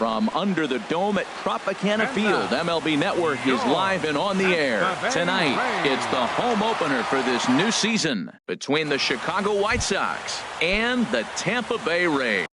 From under the dome at Tropicana Field, MLB Network is live and on the air. Tonight, it's the home opener for this new season between the Chicago White Sox and the Tampa Bay Rays.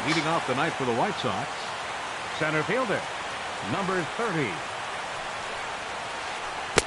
Leading off the night for the White Sox, center fielder, number 30.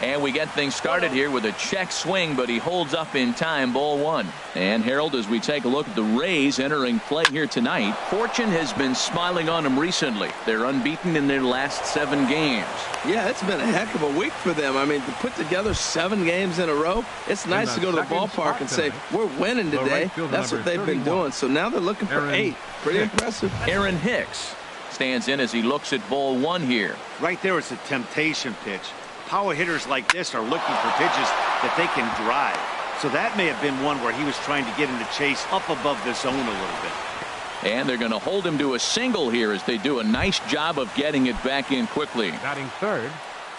And we get things started here with a check swing, but he holds up in time. Ball one. And Harold, as we take a look at the Rays entering play here tonight, fortune has been smiling on them recently. They're unbeaten in their last 7 games. Yeah, it's been a heck of a week for them. I mean, to put together 7 games in a row, it's nice to go to the ballpark and say, we're winning today. That's what they've been doing. So now they're looking for 8. Pretty impressive. Aaron Hicks stands in as he looks at ball one here. Right there, it's a temptation pitch. Power hitters like this are looking for pitches that they can drive. So that may have been one where he was trying to get him to chase up above the zone a little bit. And they're going to hold him to a single here as they do a nice job of getting it back in quickly. Batting third.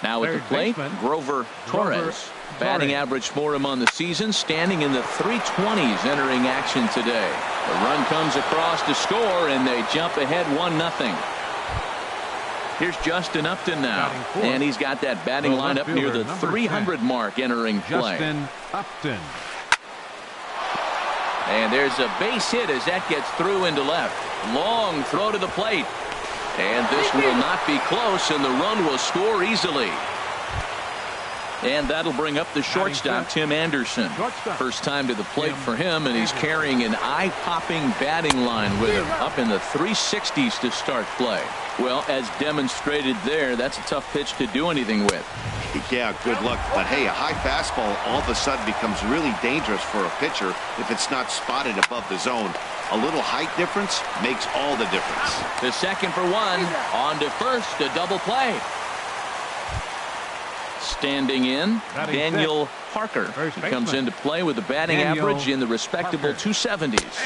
Now at the plate, Grover Torres. Batting average for him on the season, standing in the 320s entering action today. The run comes across to score, and they jump ahead 1-0. Here's Justin Upton now, and he's got that batting lineup near the 300 mark entering play. Justin Upton. And there's a base hit as that gets through into left. Long throw to the plate. And this will not be close, and the run will score easily. And that'll bring up the shortstop, Tim Anderson. First time to the plate for him, and he's carrying an eye-popping batting line with him, up in the 360s to start play. Well, as demonstrated there, that's a tough pitch to do anything with. Yeah, good luck. But hey, a high fastball all of a sudden becomes really dangerous for a pitcher if it's not spotted above the zone. A little height difference makes all the difference. The second for one. On to first, a double play. Standing in, Daniel Parker. He comes into play with a batting average in the respectable 270s.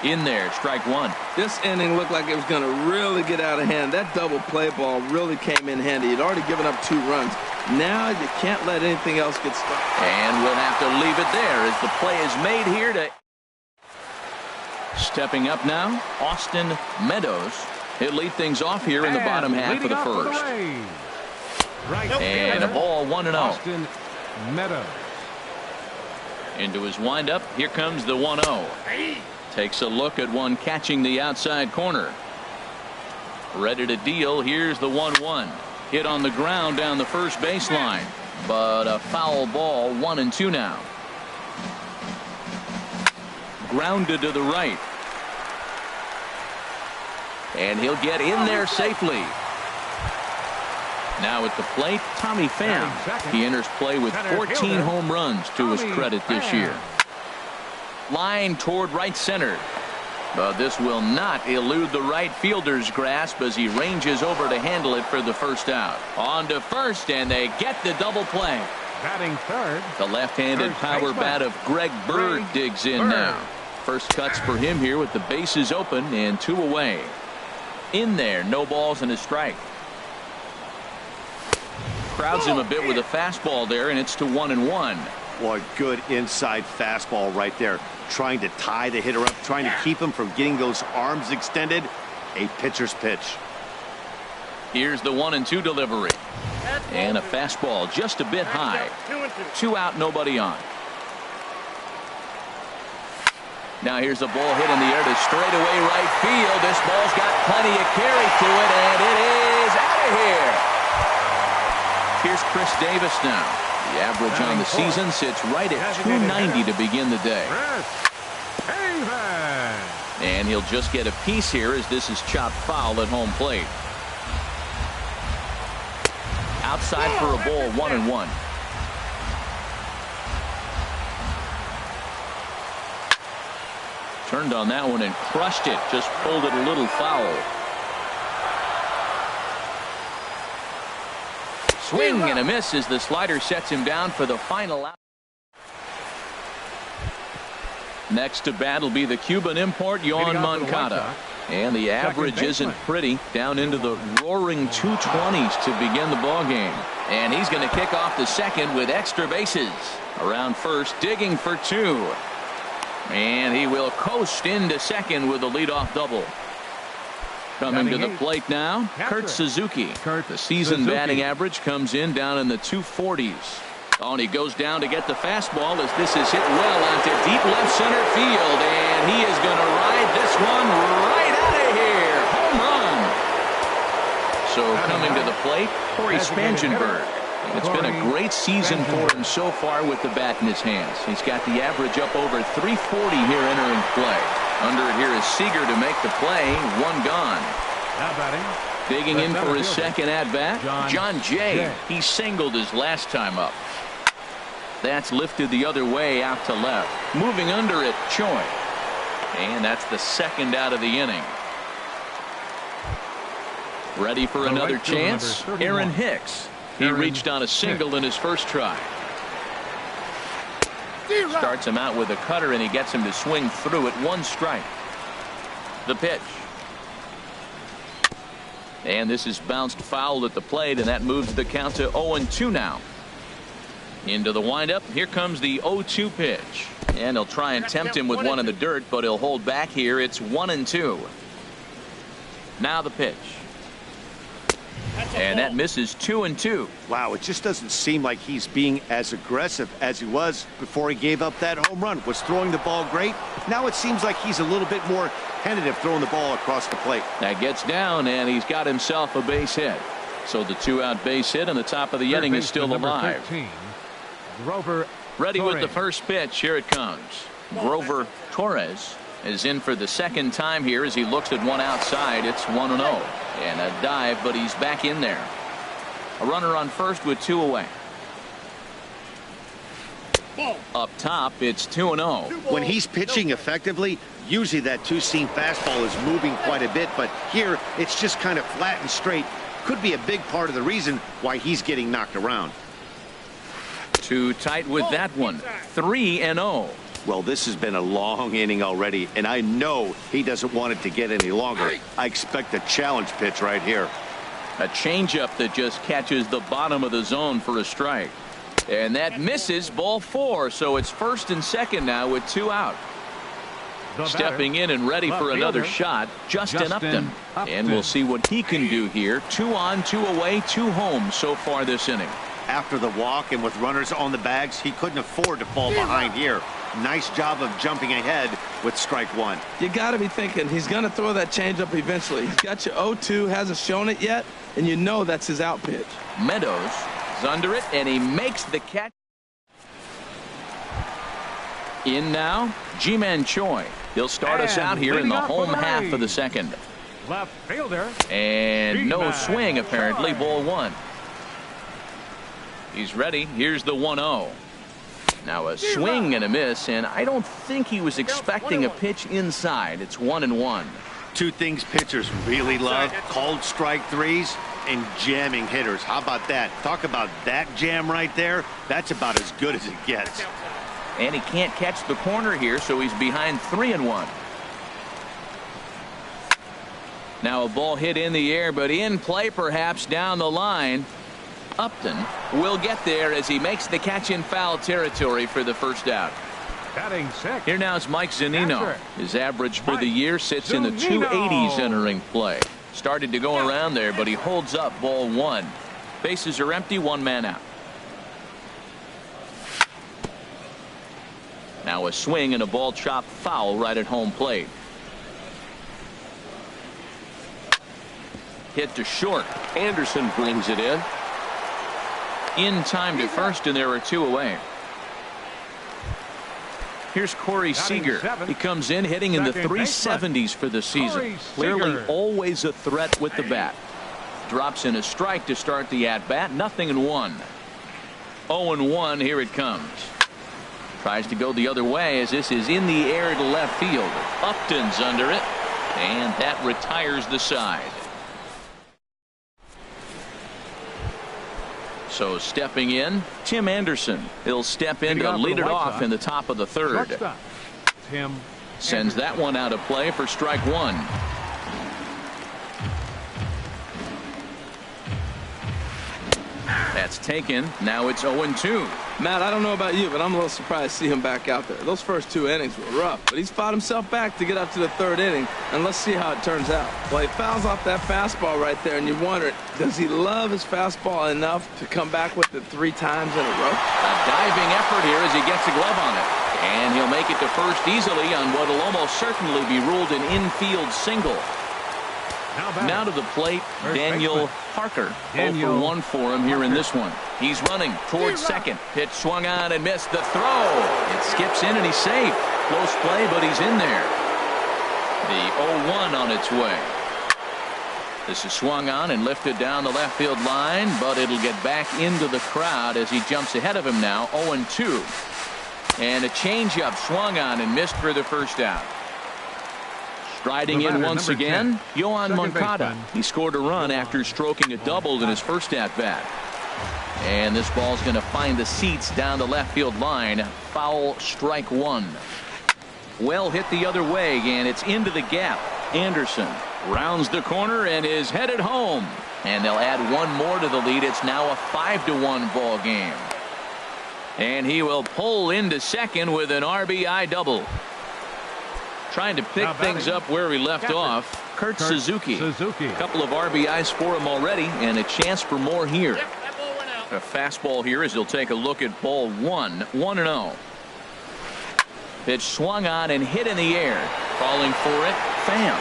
In there, strike one. This inning looked like it was going to really get out of hand. That double play ball really came in handy. He'd already given up 2 runs. Now you can't let anything else get started. And we'll have to leave it there as the play is made here to... Stepping up now, Austin Meadows. He'll lead things off here in the bottom half of the first. And a ball 1-0. Austin Meadows. Into his windup. Here comes the 1-0. Takes a look at one catching the outside corner. Ready to deal. Here's the 1-1. Hit on the ground down the first baseline. But a foul ball. 1-2 now. Grounded to the right. And he'll get in there safely. Now at the plate, Tommy Pham. He enters play with 14 home runs to his credit this year. Line toward right center. But this will not elude the right fielder's grasp as he ranges over to handle it for the first out. On to first, and they get the double play. Batting third. The left-handed power bat of Greg Bird digs in now. First cuts for him here with the bases open and 2 away. In there, no balls and a strike. Crowds him a bit with a fastball there, and it's to 1-1. Boy, good inside fastball right there. trying to tie the hitter up, trying to keep him from getting those arms extended. A pitcher's pitch. Here's the 1-2 delivery. And a fastball just a bit high. 2 out, nobody on. Now here's a ball hit in the air to straightaway right field. This ball's got plenty of carry to it, and it is out of here. Here's Chris Davis now. The average on the season sits right at 290 to begin the day. And he'll just get a piece here as this is chopped foul at home plate. Outside for a ball, 1-1. Turned on that one and crushed it. Just pulled it a little foul. Swing and a miss as the slider sets him down for the final out. Next to bat will be the Cuban import, Yoan Moncada. And the average isn't pretty, down into the roaring 220s to begin the ball game. And he's going to kick off the second with extra bases. Around first, digging for 2. And he will coast into second with a leadoff double. Coming to the plate now, Kurt Suzuki. The season batting average comes in down in the 240s. Oh, and he goes down to get the fastball as this is hit well onto deep left center field. And he is going to ride this one right out of here. Home run. So coming to the plate, Corey Spangenberg. It's been a great season for him so far with the bat in his hands. He's got the average up over 340 here entering play. Under it here is Seager to make the play. 1 gone. Now batting. Digging in for his second at-bat, John Jay. He singled his last time up. That's lifted the other way out to left. Moving under it, Choi. And that's the second out of the inning. Ready for another chance, Aaron Hicks. He reached on a single in his first try. Starts him out with a cutter, and he gets him to swing through it. 1 strike. The pitch. And this is bounced foul at the plate, and that moves the count to 0-2 now. Into the windup. Here comes the 0-2 pitch. And he'll try and tempt him with one in the dirt, but he'll hold back here. It's 1-2. Now the pitch. And that misses 2-2. Wow, it just doesn't seem like he's being as aggressive as he was before he gave up that home run. Was throwing the ball great. Now it seems like he's a little bit more tentative throwing the ball across the plate. That gets down, and he's got himself a base hit. So the 2-out base hit on the top of the inning is still alive. 13, Grover Ready Torres. with the first pitch. Here it comes. Grover Torres is in for the second time here as he looks at one outside. It's 1-0. And a dive, but he's back in there. A runner on first with 2 away. Up top, it's 2-0. When he's pitching effectively, usually that 2-seam fastball is moving quite a bit, but here it's just kind of flat and straight. Could be a big part of the reason why he's getting knocked around. Too tight with that one. 3-0. Well, this has been a long inning already, and I know he doesn't want it to get any longer. I expect a challenge pitch right here. A changeup that just catches the bottom of the zone for a strike. And that misses, ball 4. So it's first and second now with 2 out. Stepping in and ready for another shot, Justin Upton. And we'll see what he can do here. 2 on, 2 away, 2 home so far this inning. After the walk and with runners on the bags, he couldn't afford to fall behind here. Nice job of jumping ahead with strike 1. You got to be thinking he's going to throw that changeup eventually. He's got your 0-2, hasn't shown it yet, and you know that's his out pitch. Meadows is under it, and he makes the catch. In now, Ji-Man Choi. He'll start us out here in the home half of the second. Left fielder. And no Ji-Man swing, apparently. Choi. Ball 1. He's ready. Here's the 1-0. Now a swing and a miss, and I don't think he was expecting a pitch inside. It's 1-1. 2 things pitchers really love: called strike 3s and jamming hitters. How about that? Talk about that jam right there. That's about as good as it gets. And he can't catch the corner here, so he's behind 3-1. Now a ball hit in the air, but in play perhaps down the line. Upton will get there as he makes the catch in foul territory for the first out. Batting six. Here now is Mike Zunino. Catcher. His average for Mike the year sits in the Zunino. 280s entering play. Started to go around there, but he holds up ball one. Bases are empty, one man out. Now a swing and a ball chopped foul right at home plate. Hit to short. Anderson brings it in time to first, and there are two away. Here's Corey Seager. He comes in hitting in the 370s for the season. Clearly always a threat with the bat. Drops in a strike to start the at-bat. 0-1. 0-1. Here it comes. Tries to go the other way as this is in the air to left field. Upton's under it, and that retires the side. So stepping in, Tim Anderson. He'll step in to lead it off in the top of the third. Tim sends that one out of play for strike one. That's taken. Now it's 0-2. Matt, I don't know about you, but I'm a little surprised to see him back out there. Those first two innings were rough, but he's fought himself back to get up to the third inning, and let's see how it turns out. Well, he fouls off that fastball right there, and you wonder, does he love his fastball enough to come back with it 3 times in a row? A diving effort here as he gets a glove on it. And he'll make it to first easily on what will almost certainly be ruled an infield single. Now to the plate, Daniel Harker. 0-for-1 for him here in this one. He's running towards second. Pitch swung on and missed the throw. It skips in and he's safe. Close play, but he's in there. The 0-1 on its way. This is swung on and lifted down the left field line, but it'll get back into the crowd as he jumps ahead of him now. 0-2. And a changeup swung on and missed for the first out. Striding in once again, Yohan Moncada. He scored a run after stroking a double in his first at-bat. And this ball's going to find the seats down the left field line. Foul, strike one. Well hit the other way, and it's into the gap. Anderson rounds the corner and is headed home. And they'll add one more to the lead. It's now a 5-1 ball game. And he will pull into second with an RBI double. Trying to pick things up where he left off. Kurt Suzuki. A couple of RBIs for him already, and a chance for more here. A fastball here as he'll take a look at ball one. 1-0. Pitch swung on and hit in the air. Calling for it, Pham.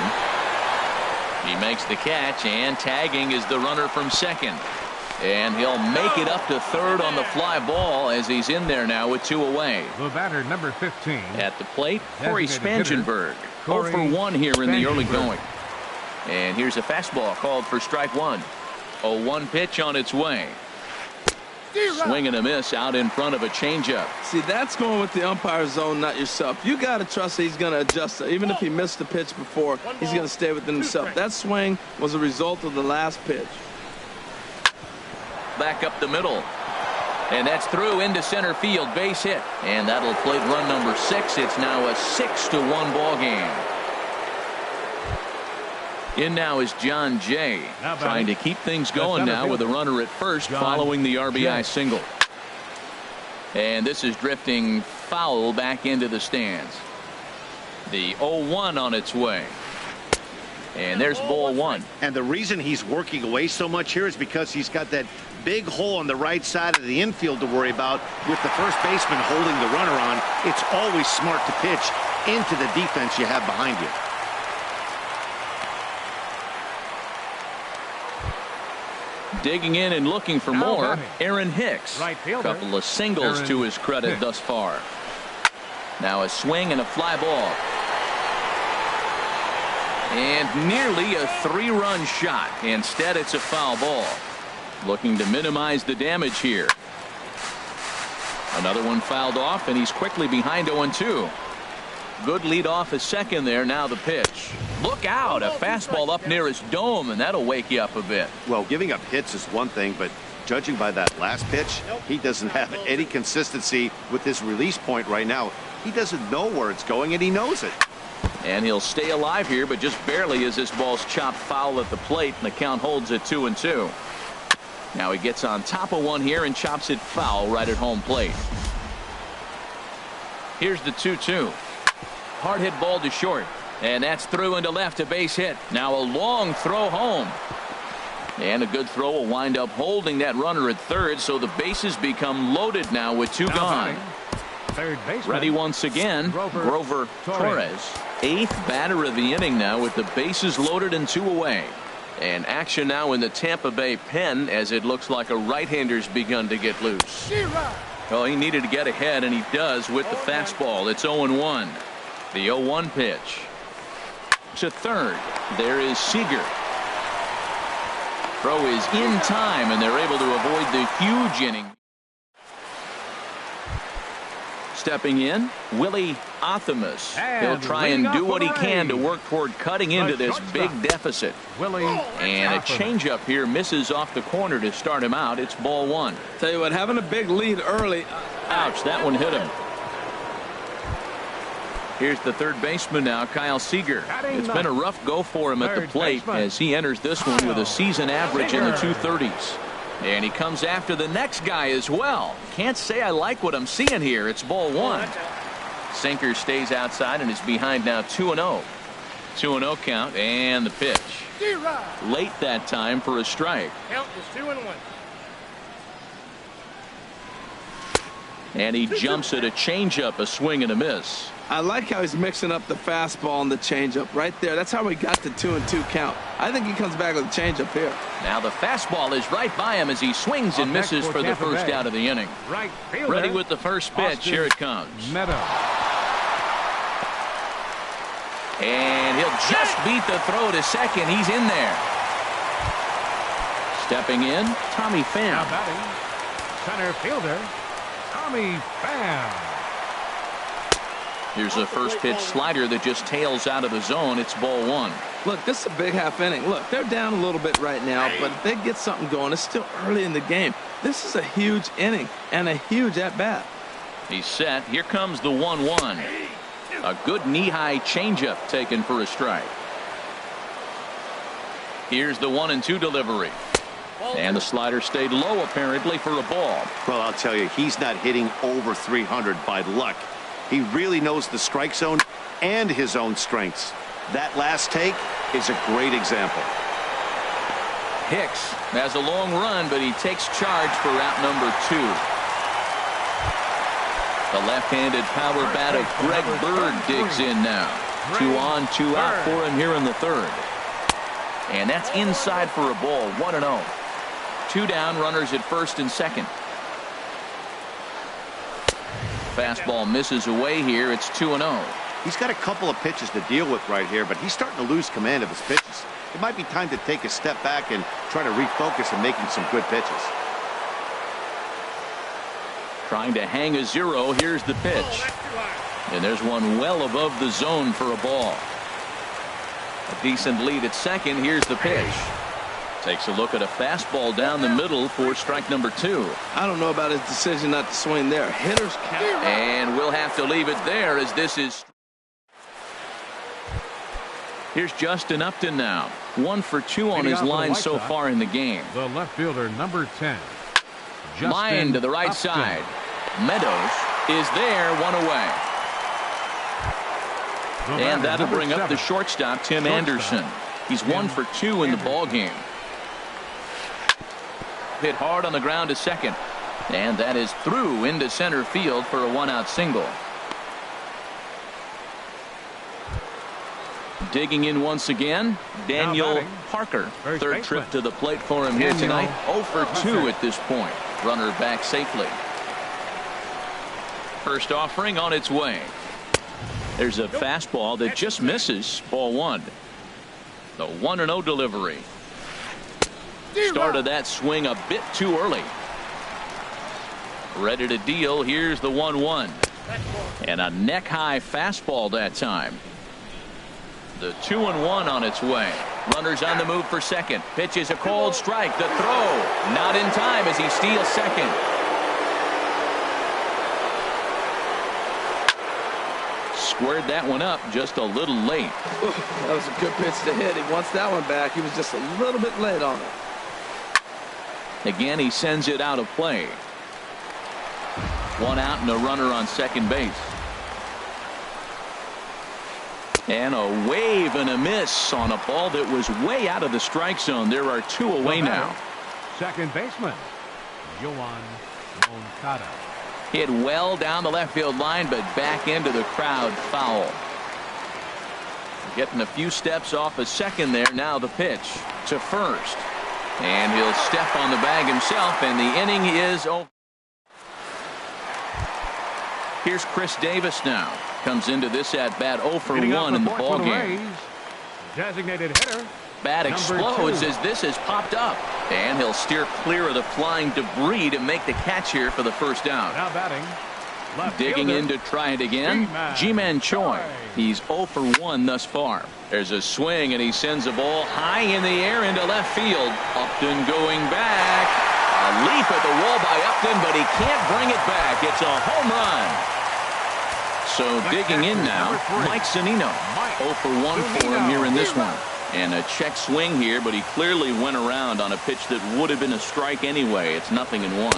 He makes the catch, and tagging is the runner from second. And he'll make it up to third on the fly ball as he's in there now with 2 away. The batter, number 15. At the plate, Corey Spangenberg. 0-for-1 here in the early going. And here's a fastball called for strike one. 0-1 pitch on its way. Swing and a miss out in front of a changeup. See, that's going with the umpire's zone, not yourself. You got to trust that he's going to adjust. Even if he missed the pitch before, he's going to stay within himself. That swing was a result of the last pitch. Back up the middle, and that's through into center field, base hit, and that'll plate run number 6. It's now a 6-1 ball game. In now is John Jay, trying to keep things going now with a runner at first following the RBI single. And this is drifting foul back into the stands. The 0-1 on its way. And there's ball one. And the reason he's working away so much here is because he's got that big hole on the right side of the infield to worry about. With the first baseman holding the runner on, it's always smart to pitch into the defense you have behind you. Digging in and looking for more, Aaron Hicks. Right fielder. Couple of singles to his credit thus far. Now a swing and a fly ball. And nearly a 3-run shot. Instead, it's a foul ball. Looking to minimize the damage here. Another one fouled off, and he's quickly behind 0-2. Good lead off a second there. Now the pitch. Look out. A fastball up near his dome, and that'll wake you up a bit. Well, giving up hits is one thing, but judging by that last pitch, he doesn't have any consistency with his release point right now. He doesn't know where it's going, and he knows it. And he'll stay alive here, but just barely as this ball's chopped foul at the plate, and the count holds at 2-2. Now he gets on top of one here and chops it foul right at home plate. Here's the 2-2. Hard hit ball to short. And that's through into left, a base hit. Now a long throw home. And a good throw will wind up holding that runner at third, so the bases become loaded now with two gone. Third baseman. Ready once again, Grover Torres. Eighth batter of the inning now with the bases loaded and two away. And action now in the Tampa Bay pen as it looks like a right-hander's begun to get loose. Well, he needed to get ahead, and he does with the fastball. It's 0-1. The 0-1 pitch. To third. There is Seager. Throw is in time, and they're able to avoid the huge inning. Stepping in, Willie Athamas. He'll try and do what he can to work toward cutting into this big deficit. And a changeup here misses off the corner to start him out. It's ball one. Tell you what, having a big lead early. Ouch, that one hit him. Here's the third baseman now, Kyle Seager. It's been a rough go for him at the plate as he enters this one with a season average in the 230s. And he comes after the next guy as well. Can't say I like what I'm seeing here. It's ball one. Sinker stays outside and is behind now 2-0. 2-0 count and the pitch. Late that time for a strike. Count is 2-1. And he jumps at a changeup, a swing and a miss. I like how he's mixing up the fastball and the changeup right there. That's how we got the 2-2 count. I think he comes back with a changeup here. Now the fastball is right by him as he swings and misses for the first out of the inning. Ready with the first pitch. Here it comes. And he'll just beat the throw to second. He's in there. Stepping in, Tommy Pham. Now batting, center fielder, Tommy Pham. Here's a first pitch slider that just tails out of the zone. It's ball one. Look, this is a big half inning. Look, they're down a little bit right now, but if they get something going, it's still early in the game. This is a huge inning and a huge at-bat. He's set. Here comes the 1-1. A good knee-high changeup taken for a strike. Here's the 1-2 delivery. And the slider stayed low apparently for a ball. Well, I'll tell you, he's not hitting over 300 by luck. He really knows the strike zone and his own strengths. That last take is a great example. Hicks has a long run, but he takes charge for out number 2. The left-handed power bat of Greg Bird digs in now. 2 on, 2 out for him here in the third. And that's inside for a ball. 1-0. 2 down, runners at first and second. Fastball misses away here. It's 2-0. He's got a couple of pitches to deal with right here, but he's starting to lose command of his pitches. It might be time to take a step back and try to refocus on making some good pitches. Trying to hang a 0. Here's the pitch. And there's one well above the zone for a ball. A decent lead at second. Here's the pitch. Takes a look at a fastball down the middle for strike number 2. I don't know about his decision not to swing there. Hitters count. And we'll have to leave it there as this is. Here's Justin Upton now. 1 for 2 on his line so far in the game. The left fielder, number 10. Line to the right side. Meadows is there, 1 away. And that'll bring up the shortstop, Tim Anderson. He's 1 for 2 in the ball game. Hit hard on the ground to second. And that is through into center field for a 1-out single. Digging in once again, Daniel Parker. Third trip to the plate for him here tonight. 0 for 2 at this point. Runner back safely. First offering on its way. There's a fastball that just misses. Ball 1. The 1-0 delivery. Started that swing a bit too early. Ready to deal. Here's the 1-1. And a neck-high fastball that time. The 2-1 on its way. Runners on the move for second. Pitch is a cold strike. The throw not in time as he steals second. Squared that one up just a little late. Ooh, that was a good pitch to hit. He wants that one back. He was just a little bit late on it. Again, he sends it out of play. 1 out and a runner on second base. And a wave and a miss on a ball that was way out of the strike zone. There are 2 away now. Second baseman, Yoan Moncada. Hit well down the left field line, but back into the crowd, foul. Getting a few steps off a second there. Now the pitch to first. And he'll step on the bag himself, and the inning is over. Here's Chris Davis now. Comes into this at bat 0 for 1 in the ball game. Designated hitter. Bat explodes as this has popped up, and he'll steer clear of the flying debris to make the catch here for the first out. Now batting. Digging in to try it again, Ji-Man Choi. He's 0 for 1 thus far. There's a swing, and he sends a ball high in the air into left field. Upton going back. A leap at the wall by Upton, but he can't bring it back. It's a home run. So digging in now, Mike Zunino. 0 for 1 for him here in this one. And a check swing here, but he clearly went around on a pitch that would have been a strike anyway. It's 0-1.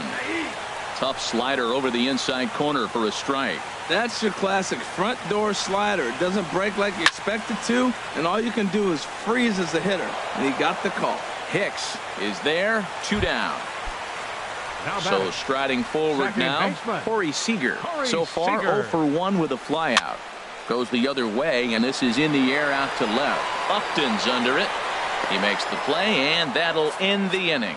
Tough slider over the inside corner for a strike. That's your classic front door slider. It doesn't break like you expect it to, and all you can do is freeze as a hitter. And he got the call. Hicks is there, 2 down. So striding forward second now, baseman. Corey Seager. Corey So far, Seager. 0 for 1 with a flyout. Goes the other way, and this is in the air out to left. Upton's under it. He makes the play, and that'll end the inning.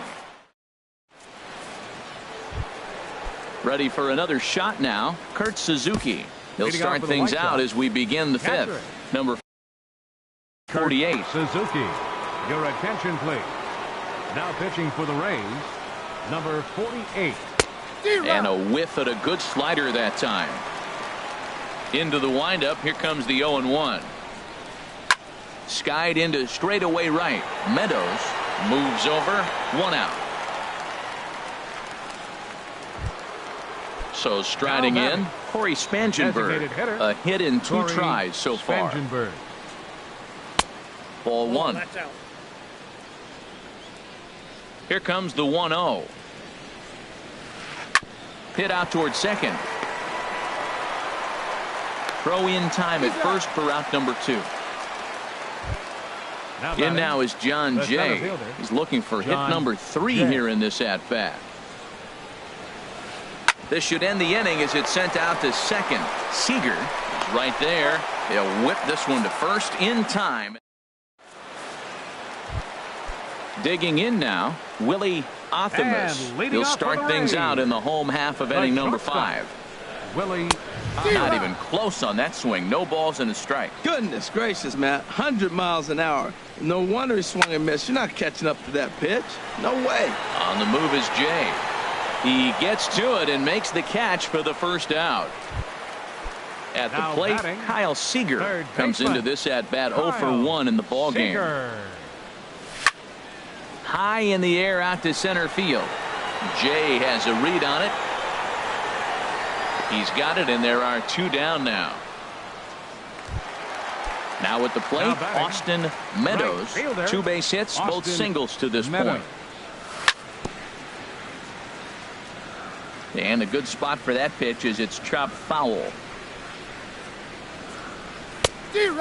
Ready for another shot now, Kurt Suzuki. He'll start things out as we begin the 5th. Number 48. Suzuki. Your attention, please. Now pitching for the Rays, number 48. And a whiff at a good slider that time. Into the windup. Here comes the 0-1. Skied into straightaway right. Meadows moves over. 1 out. So striding in, Corey Spangenberg. A hit in 2 tries so far. Ball 1. Here comes the 1-0. Hit out towards second. Throw in time at first for out number 2. In now is John Jay. He's looking for hit number 3 here in this at bat. This should end the inning as it's sent out to second. Seager is right there. He'll whip this one to first in time. Digging in now, Willie Athamas. He'll start things out in the home half of inning number 5. Willie. Not even close on that swing. No balls and a strike. Goodness gracious, Matt. 100 miles an hour. No wonder he swung and missed. You're not catching up to that pitch. No way. On the move is Jay. He gets to it and makes the catch for the first out. At the plate, Kyle Seager comes into this at bat 0 for 1 in the ball game. High in the air out to center field. Jay has a read on it. He's got it, and there are 2 down now. Now at the plate, Austin Meadows. 2 base hits, both singles to this point. And a good spot for that pitch is it's chopped foul.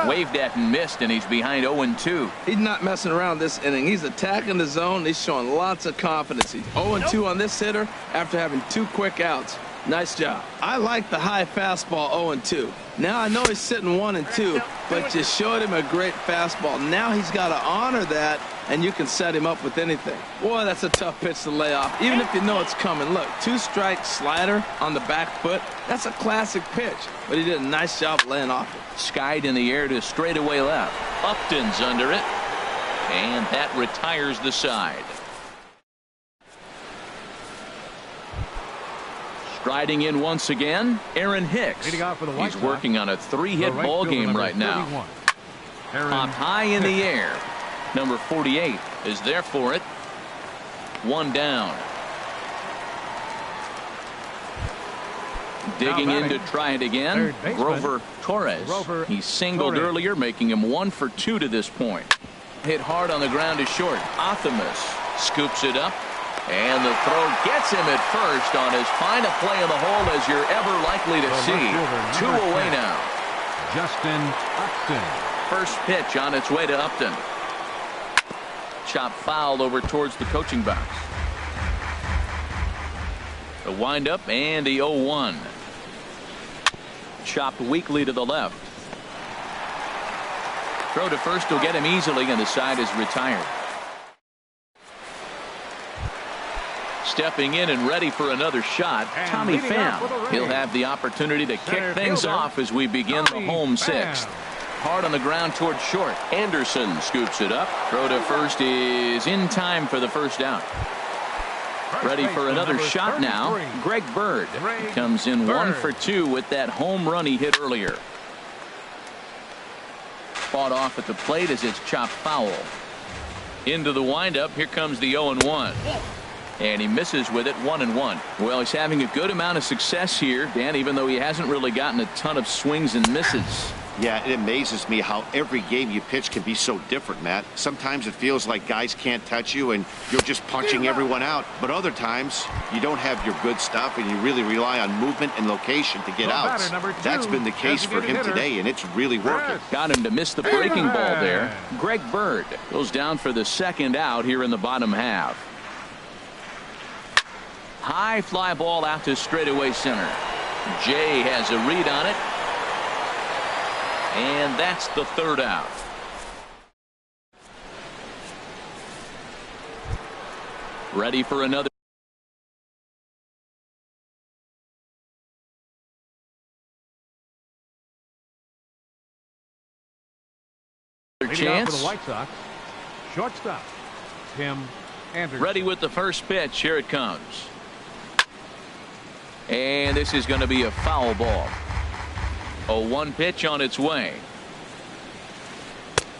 Waved at and missed, and he's behind 0-2. He's not messing around this inning. He's attacking the zone. He's showing lots of confidence. He's 0-2 on this hitter after having 2 quick outs. Nice job. I like the high fastball 0-2. Now I know he's sitting 1-2, but you showed him a great fastball. Now he's got to honor that, and you can set him up with anything. Boy, that's a tough pitch to lay off, even if you know it's coming. Look, 2-strike slider on the back foot. That's a classic pitch, but he did a nice job laying off it. Skied in the air to straightaway left. Upton's under it, and that retires the side. Striding in once again, Aaron Hicks. He's working on a 3-hit ball game right now. Popped high in the air. Number 48 is there for it. 1 down. Digging in to try it again, Grover Torres. He singled earlier, making him 1 for 2 to this point. Hit hard on the ground to short. Athamas scoops it up. And the throw gets him at first on as fine a play in the hole as you're ever likely to see. 2 away now. Justin Upton. First pitch on its way to Upton. Chop fouled over towards the coaching box. The windup and the 0-1. Chopped weakly to the left. Throw to first will get him easily, and the side is retired. Stepping in and ready for another shot, Tommy Pham. He'll have the opportunity to kick things off as we begin the home sixth. Hard on the ground towards short. Anderson scoops it up. Throw to first is in time for the first out. Ready for another shot now. Greg Bird comes in 1 for 2 with that home run he hit earlier. Fought off at the plate as it's chopped foul. Into the windup. Here comes the 0-1. And he misses with it, 1-1. Well, he's having a good amount of success here, Dan, even though he hasn't really gotten a ton of swings and misses. Yeah, it amazes me how every game you pitch can be so different, Matt. Sometimes it feels like guys can't touch you and you're just punching everyone out. But other times you don't have your good stuff and you really rely on movement and location to get outs. That's been the case for him today, and it's really working. Got him to miss the breaking ball there. Greg Bird goes down for the second out here in the bottom half. High fly ball out to straightaway center. Jay has a read on it. And that's the third out. Ready for another. Chance. For the White Sox, shortstop Tim Anderson. Ready with the first pitch. Here it comes. And this is going to be a foul ball. A 1 pitch on its way.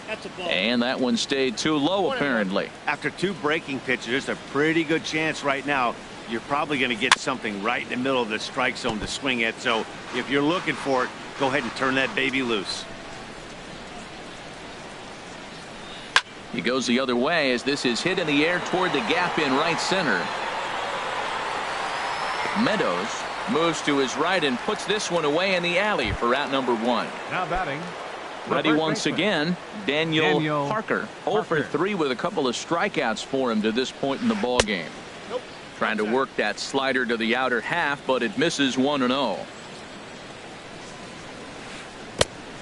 That's a ball. And that one stayed too low, apparently. After 2 breaking pitches, there's a pretty good chance right now you're probably going to get something right in the middle of the strike zone to swing at. So if you're looking for it, go ahead and turn that baby loose. He goes the other way as this is hit in the air toward the gap in right center. Meadows moves to his right and puts this one away in the alley for out number 1. Now batting. Ready once again, Daniel Parker. 0 for 3 with a couple of strikeouts for him to this point in the ball game. Trying to work that slider to the outer half, but it misses 1-0.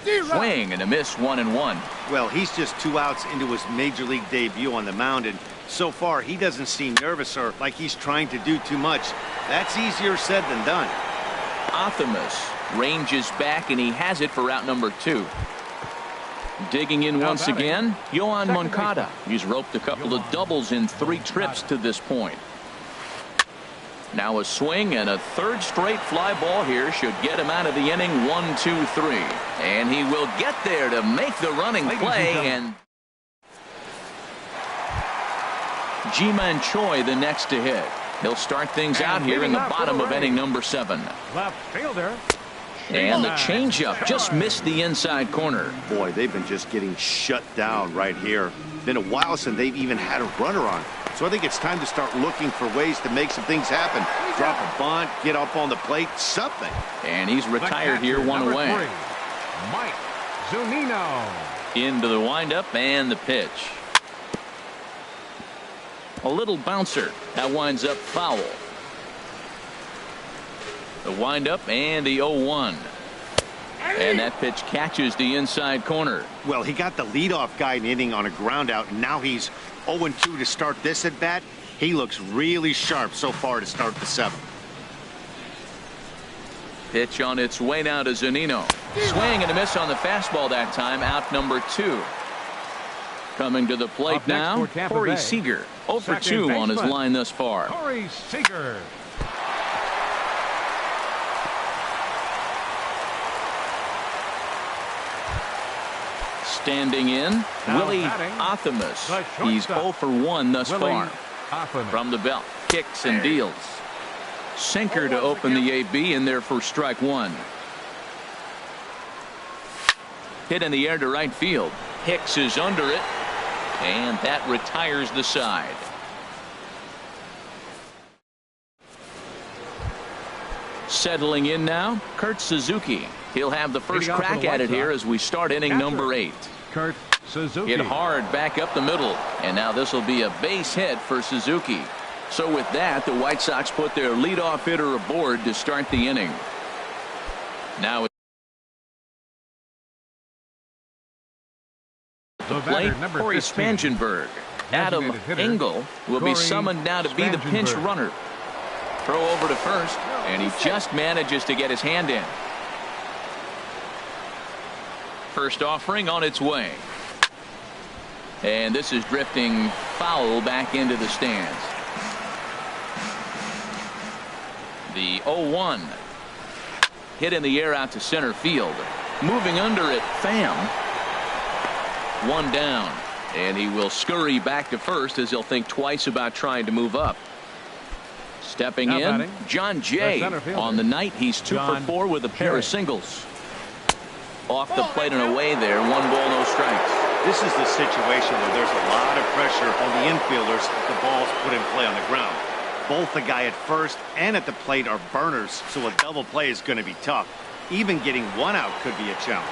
Swing and a miss, 1-1. Well, he's just 2 outs into his major league debut on the mound, and so far he doesn't seem nervous or like he's trying to do too much. That's easier said than done. Optimus ranges back, and he has it for out number 2. Digging in once again, Yohan Moncada. He's roped a couple of doubles in 3 trips to this point. Now a swing and a third straight fly ball here should get him out of the inning. 1-2-3, and he will get there to make the running play. And Ji-Man Choi the next to hit. He'll start things out here in the bottom of inning number 7. Left fielder. And the changeup just missed the inside corner. Boy, they've been just getting shut down right here. Been a while since they've even had a runner on. So I think it's time to start looking for ways to make some things happen. Drop a bunt, get up on the plate, something. And he's retired here, 1 away. 3, Mike Zunino. Into the windup and the pitch. A little bouncer. That winds up foul. The windup and the 0-1. And that pitch catches the inside corner. Well, he got the leadoff guy in the inning on a ground out, and now he's 0-2 to start this at bat. He looks really sharp so far to start the 7th. Pitch on its way now to Zunino. Swing and a miss on the fastball that time. Out number 2. Coming to the plate now, Corey Seager. 0 for 2 on his line thus far. Corey Seager. Standing in, Willie Optimus. He's 0 for 1 thus far. From the belt, kicks and deals. Sinker to open the AB in there for strike 1. Hit in the air to right field. Hicks is under it, and that retires the side. Settling in now, Kurt Suzuki. He'll have the first crack at it here as we start inning number 8. Kurt Suzuki. Hit hard back up the middle, and now this will be a base hit for Suzuki. So with that, the White Sox put their leadoff hitter aboard to start the inning. Now the plate, Corey Spangenberg. Adam Engel will be summoned now to be the pinch runner. Throw over to first, and he just manages to get his hand in. First offering on its way. And this is drifting foul back into the stands. The 0-1. Hit in the air out to center field. Moving under it, Pham. One down. And he will scurry back to first as he'll think twice about trying to move up. Stepping now in, batting, John Jay. On the night, he's 2 for 4 with a pair of singles. Off the plate and away there. 1 ball, no strikes. This is the situation where there's a lot of pressure on the infielders if the ball's put in play on the ground. Both the guy at first and at the plate are burners, so a double play is going to be tough. Even getting 1 out could be a challenge.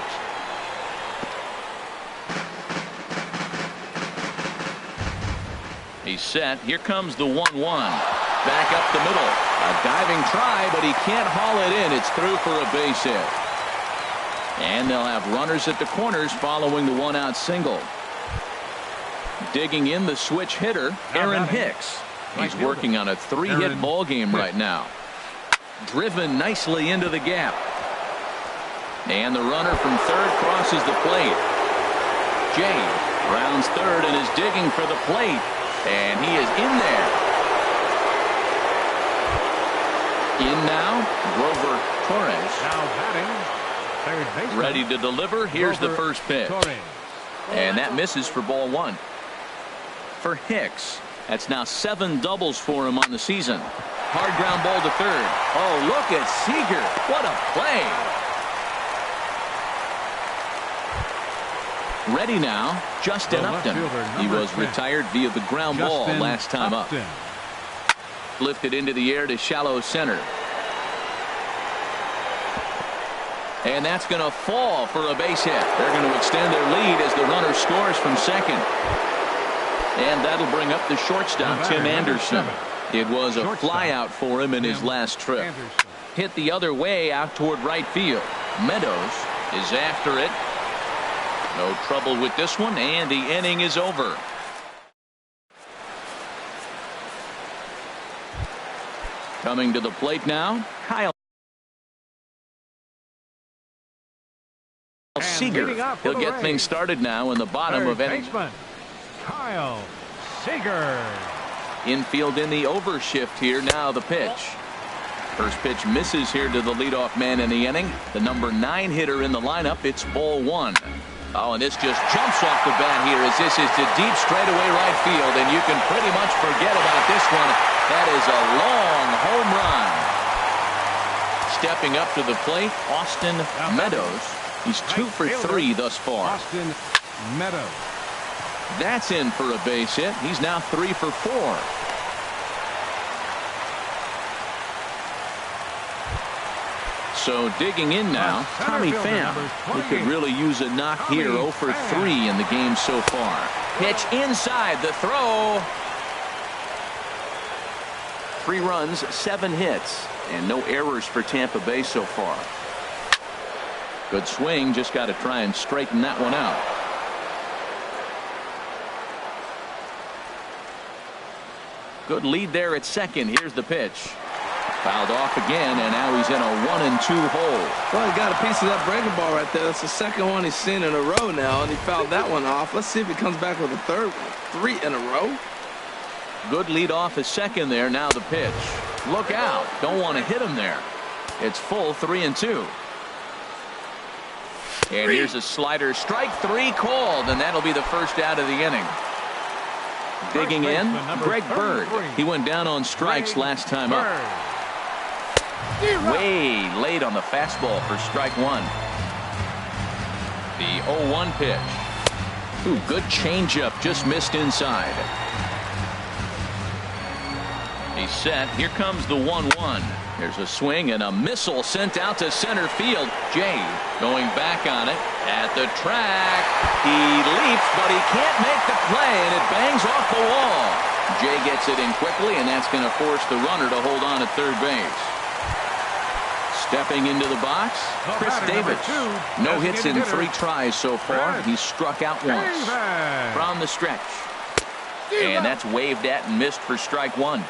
He's set. Here comes the 1-1. Back up the middle. A diving try, but he can't haul it in. It's through for a base hit. And they'll have runners at the corners following the 1-out single. Digging in the switch hitter, Aaron Hicks. He's working on a 3-hit ball game right now. Driven nicely into the gap. And the runner from third crosses the plate. Jay rounds third and is digging for the plate. And he is in there. In now, Grover Torres. Now batting, third baseman. Ready to deliver. Here's the first pitch. And that misses for ball 1. For Hicks, that's now 7 doubles for him on the season. Hard ground ball to third. Oh, look at Seager. What a play. Ready now, Justin Upton. He was retired via the ground ball last time up. Lifted into the air to shallow center. And that's going to fall for a base hit. They're going to extend their lead as the runner scores from second. And that'll bring up the shortstop, Tim Anderson. It was a flyout for him in his last trip. Hit the other way out toward right field. Meadows is after it. No trouble with this one, and the inning is over. Coming to the plate now, Kyle Seager. He'll get things started now in the bottom of inning. Kyle Seager. Infield in the overshift here. Now the pitch. First pitch misses here to the leadoff man in the inning. The number 9 hitter in the lineup. It's ball 1. Oh, and this just jumps off the bat here as this is to deep straightaway right field, and you can pretty much forget about this one. That is a long home run. Stepping up to the plate, Austin Meadows. He's 2 for 3 thus far. Austin Meadows. That's in for a base hit. He's now 3 for 4. So digging in now, Tommy Pham, who could really use a knock here. 0 for 3 in the game so far. Pitch inside, the throw. 3 runs, 7 hits, and no errors for Tampa Bay so far. Good swing, just got to try and straighten that one out. Good lead there at second. Here's the pitch. Fouled off again, and now he's in a 1-2 hole. Well, he got a piece of that breaking ball right there. That's the second one he's seen in a row now, and he fouled that one off. Let's see if he comes back with a third one. 3 in a row. Good lead off at second there. Now the pitch. Look out. Don't want to hit him there. It's full 3-2. And here's a slider. Strike 3 called, and that'll be the first out of the inning. Digging in, Greg Bird. He went down on strikes last time up. Way late on the fastball for strike 1. The 0-1 pitch. Ooh, good changeup, just missed inside. He's set. Here comes the 1-1. There's a swing and a missile sent out to center field. Jay going back on it at the track. He leaps, but he can't make the play, and it bangs off the wall. Jay gets it in quickly, and that's going to force the runner to hold on at third base. Stepping into the box, Chris Davis. No hits in 3 tries so far. He's struck out once. From the stretch. And that's waved at and missed for strike 1.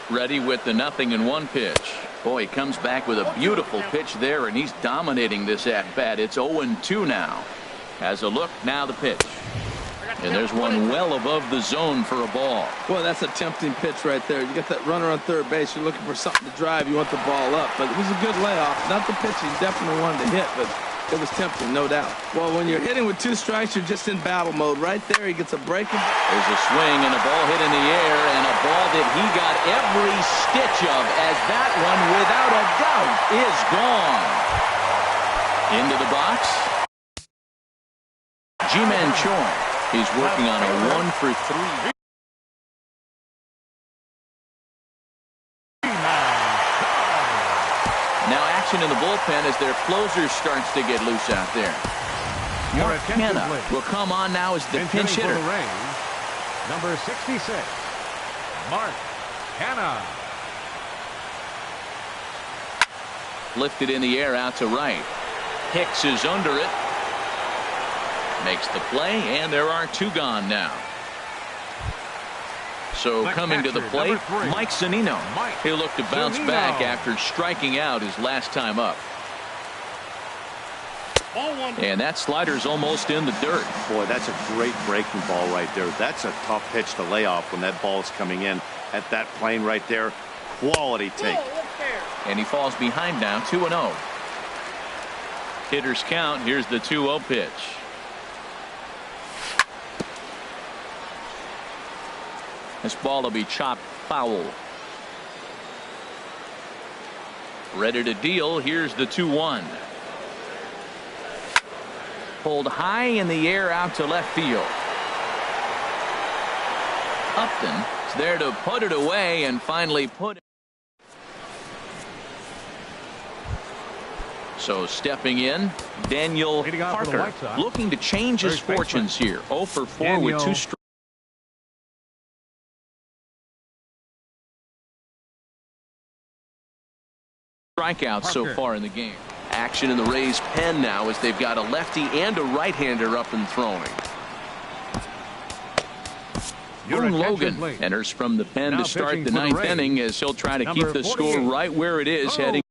Ready with the 0-1 pitch. Boy, he comes back with a beautiful pitch there, and he's dominating this at-bat. It's 0-2 now. Has a look, now the pitch. And there's one well above the zone for a ball. Well, that's a tempting pitch right there. You got that runner on third base. You're looking for something to drive. You want the ball up. But it was a good layoff. Not the pitch he definitely wanted to hit, but it was tempting, no doubt. Well, when you're hitting with 2 strikes, you're just in battle mode. Right there, he gets a break. There's a swing and a ball hit in the air, and a ball that he got every stitch of, as that one, without a doubt, is gone. Into the box. G-Man Choi. He's working on a 1-for-3. Now action in the bullpen as their closer starts to get loose out there. Mark Hanna will come on now as the pinch hitter. Number 66, Mark Hanna. Lifted in the air out to right. Hicks is under it. Makes the play, and there are 2 gone now. So coming to the plate, Mike Zunino. He'll look to bounce back after striking out his last time up. And that slider's almost in the dirt. Boy, that's a great breaking ball right there. That's a tough pitch to lay off when that ball's coming in at that plane right there. Quality take. And he falls behind now, 2-0. Hitters count. Here's the 2-0 pitch. This ball will be chopped foul. Ready to deal. Here's the 2-1. Pulled high in the air out to left field. Upton is there to put it away and finally put it. So stepping in, Daniel Parker looking to change his fortunes here. 0-for-4 with 2 strikes. Strikeouts so far in the game. Action in the Rays pen now as they've got a lefty and a right-hander up and throwing. Boone Logan enters from the pen to start the 9th inning as he'll try to keep the score right where it is heading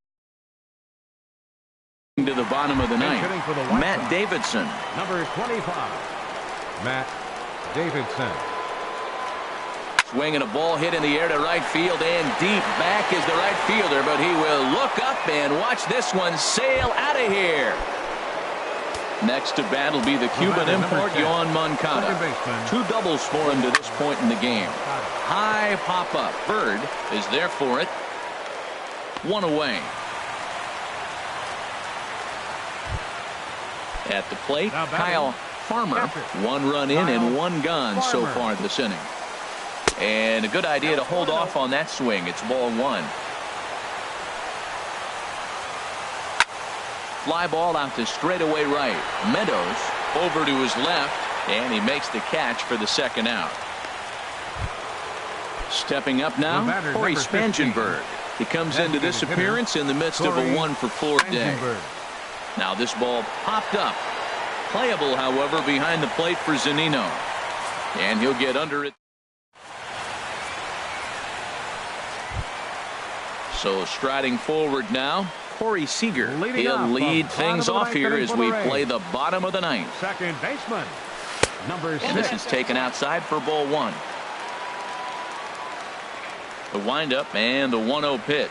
to the bottom of the 9th. Matt Davidson. Number 25, Matt Davidson. Swing and a ball hit in the air to right field, and deep back is the right fielder, but he will look up and watch this one sail out of here. Next to bat will be the Cuban import, Yoan Moncada. 2 doubles for him to this point in the game. High pop up. Bird is there for it. 1 away. At the plate, Kyle Farmer. 1 run in and 1 gone so far this inning. And a good idea to hold off on that swing. It's ball 1. Fly ball out to straightaway right. Meadows over to his left, and he makes the catch for the 2nd out. Stepping up now, Corey Spangenberg. He comes into this appearance in the midst of a 1-for-4 day. Now this ball popped up. Playable, however, behind the plate for Zunino. And he'll get under it. So striding forward now, Corey Seager. He'll lead things off here as we play the bottom of the 9th. Second baseman, number 6. And this is taken outside for ball 1. The windup and the 1-0 pitch.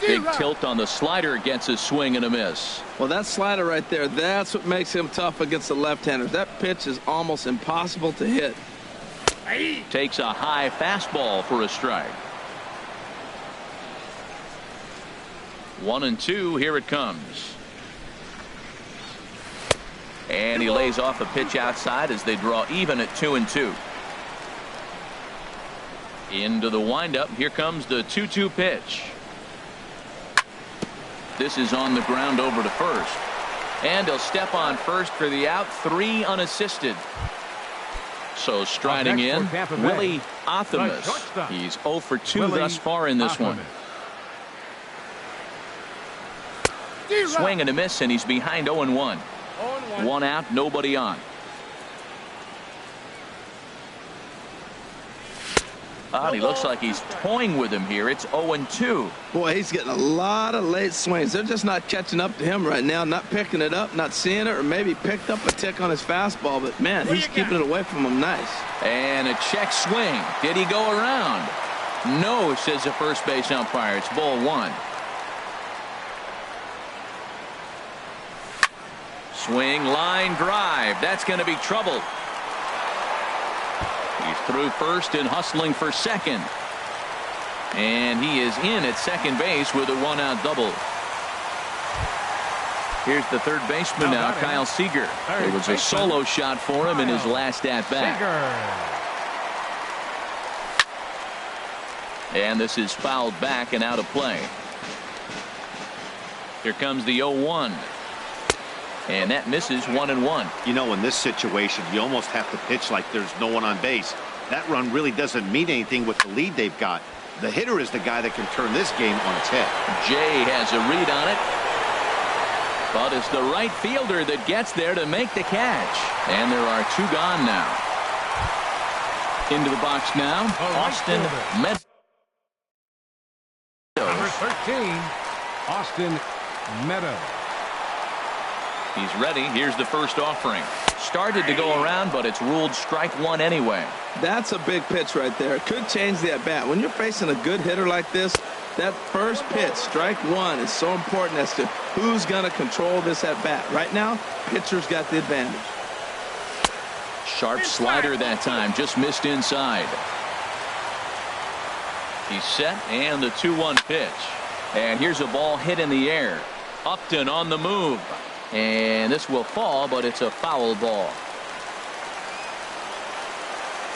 Big tilt on the slider, gets a swing and a miss. Well, that slider right there, that's what makes him tough against the left-handers. That pitch is almost impossible to hit. Takes a high fastball for a strike. 1-2. Here it comes. And he lays off a pitch outside as they draw even at 2-2. Into the windup. Here comes the 2-2 pitch. This is on the ground over to first. And he'll step on first for the out. 3 unassisted. So striding in, Willie Athamas. He's 0 for 2 thus far in this one. Swing and a miss, and he's behind 0-1. 1 out, nobody on. He looks like he's toying with him here. It's 0-2. Boy, he's getting a lot of late swings. They're just not catching up to him right now, not picking it up, not seeing it, or maybe picked up a tick on his fastball. But, man, he's keeping it away from him nice. And a check swing. Did he go around? No, says the first base umpire. It's ball 1. Swing, line drive. That's going to be trouble. He's through first and hustling for second. And he is in at second base with a 1-out double. Here's the third baseman now, Kyle Seager. It was a solo shot for him in his last at-bat. And this is fouled back and out of play. Here comes the 0-1. And that misses 1-1. You know, in this situation, you almost have to pitch like there's no one on base. That run really doesn't mean anything with the lead they've got. The hitter is the guy that can turn this game on its head. Jay has a read on it. But it's the right fielder that gets there to make the catch. And there are 2 gone now. Into the box now, Austin Meadows. Number 13, Austin Meadows. He's ready. Here's the first offering. Started to go around, but it's ruled strike 1 anyway. That's a big pitch right there. It could change the at-bat. When you're facing a good hitter like this, that first pitch, strike 1, is so important as to who's going to control this at-bat. Right now, pitcher's got the advantage. Sharp slider that time. Just missed inside. He's set, and the 2-1 pitch. And here's a ball hit in the air. Upton on the move. And this will fall, but it's a foul ball.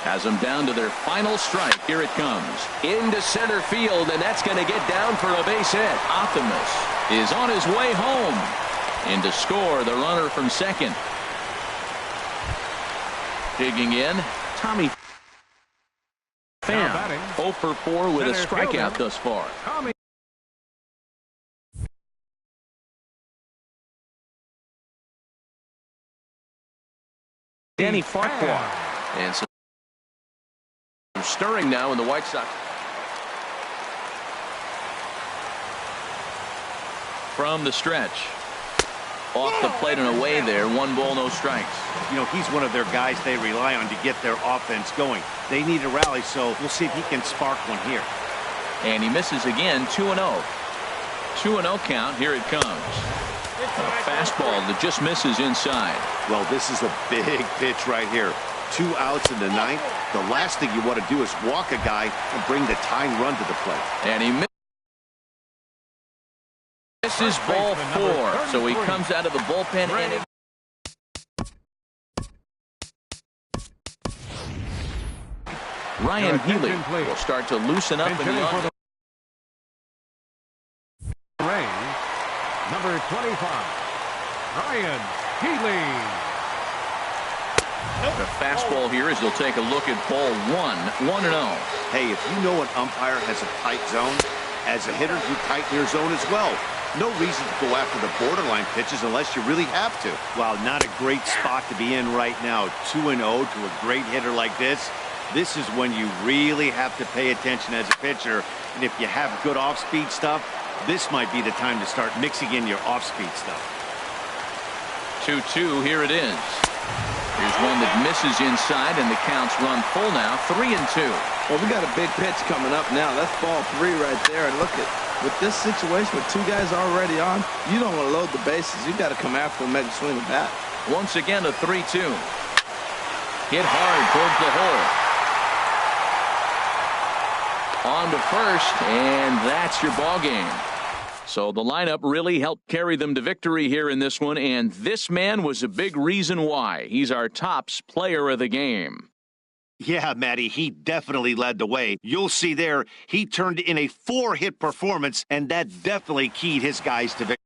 Has them down to their final strike. Here it comes. Into center field, and that's going to get down for a base hit. Optimus is on his way home. And to score, the runner from second. Digging in, Tommy Pham. 0 for 4 with a strikeout thus far. Danny Farquhar. And some stirring now in the White Sox. From the stretch. Off the plate and away there. 1 ball, no strikes. You know, he's one of their guys they rely on to get their offense going. They need a rally, so we'll see if he can spark one here. And he misses again. 2-0. 2-0 count. Here it comes. A fastball that just misses inside. Well, this is a big pitch right here. 2 outs in the 9th. The last thing you want to do is walk a guy and bring the tying run to the plate. And he misses ball 4. So he comes out of the bullpen and Ryan Healy will start to loosen up in the offense. Number 25, Ryan Healy. The fastball here is he'll take a look at ball 1, 1-0. Hey, if you know an umpire has a tight zone, as a hitter, you tighten your zone as well. No reason to go after the borderline pitches unless you really have to. Wow, not a great spot to be in right now. 2-0 to a great hitter like this. This is when you really have to pay attention as a pitcher. And if you have good off-speed stuff, this might be the time to start mixing in your off-speed stuff. 2-2, here it is. Here's one that misses inside, and the count's run full now, 3-2. Well, we got a big pitch coming up now. That's ball 3 right there. And look at, with this situation with 2 guys already on, you don't want to load the bases. You got to come after them, make a swing of bat. Once again, a 3-2. Hit hard towards the hole. On to first, and that's your ball game. So the lineup really helped carry them to victory here in this one, and this man was a big reason why. He's our tops player of the game. Yeah, Matty, he definitely led the way. You'll see there, he turned in a 4-hit performance, and that definitely keyed his guys to victory.